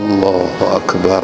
আল্লাহু আকবার।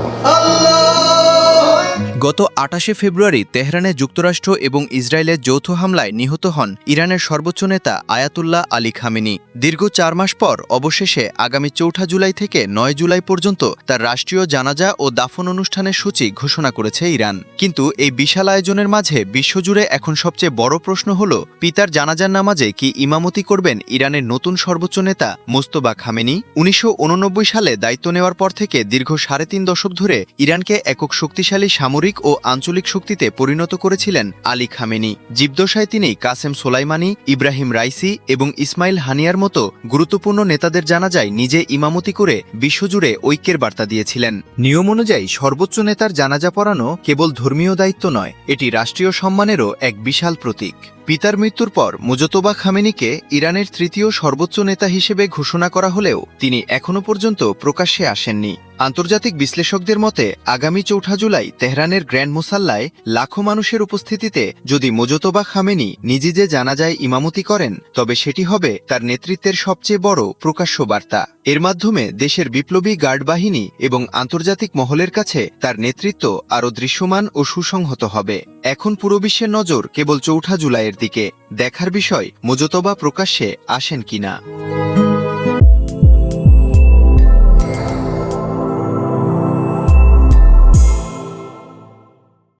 গত ২৮শে ফেব্রুয়ারি তেহরানে যুক্তরাষ্ট্র এবং ইসরায়েলের যৌথ হামলায় নিহত হন ইরানের সর্বোচ্চ নেতা আয়াতুল্লাহ আলী খামেনি। দীর্ঘ ৪ মাস পর অবশেষে আগামী ৪ জুলাই থেকে ৯ জুলাই পর্যন্ত তার রাষ্ট্রীয় জানাজা ও দাফন অনুষ্ঠানের সূচি ঘোষণা করেছে ইরান। কিন্তু এই বিশাল আয়োজনের মাঝে বিশ্বজুড়ে এখন সবচেয়ে বড় প্রশ্ন হল, পিতার জানাজার নামাজে কি ইমামতি করবেন ইরানের নতুন সর্বোচ্চ নেতা মোজতবা খামেনি? ১৯৮৯ সালে দায়িত্ব নেওয়ার পর থেকে দীর্ঘ ৩.৫ দশক ধরে ইরানকে একক শক্তিশালী সামরিক ও আঞ্চলিক শক্তিতে পরিণত করেছিলেন আলী খামেনি। জীবদ্দশায় তিনি কাসেম সোলাইমানি, ইব্রাহিম রাইসি এবং ইসমাইল হানিয়ার মতো গুরুত্বপূর্ণ নেতাদের জানাজায় নিজে ইমামতি করে বিশ্বজুড়ে ঐক্যের বার্তা দিয়েছিলেন। নিয়ম অনুযায়ী সর্বোচ্চ নেতার জানাজা পড়ানো কেবল ধর্মীয় দায়িত্ব নয়, এটি রাষ্ট্রীয় সম্মানেরও এক বিশাল প্রতীক। পিতার মৃত্যুর পর মোজতবা খামেনিকে ইরানের তৃতীয় সর্বোচ্চ নেতা হিসেবে ঘোষণা করা হলেও তিনি এখনও পর্যন্ত প্রকাশ্যে আসেননি। আন্তর্জাতিক বিশ্লেষকদের মতে আগামী ৪ জুলাই তেহরানের গ্র্যান্ড মুসাল্লায় লাখো মানুষের উপস্থিতিতে যদি মোজতবা খামেনি নিজে জানাজায় ইমামতি করেন, তবে সেটি হবে তার নেতৃত্বের সবচেয়ে বড় প্রকাশ্য বার্তা। এর মাধ্যমে দেশের বিপ্লবী গার্ড বাহিনী এবং আন্তর্জাতিক মহলের কাছে তার নেতৃত্ব আরও দৃশ্যমান ও সুসংহত হবে। এখন পুরো বিশ্বের নজর কেবল ৪ জুলাইয়ের দিকে। দেখার বিষয় মোজতবা প্রকাশ্যে আসেন কিনা।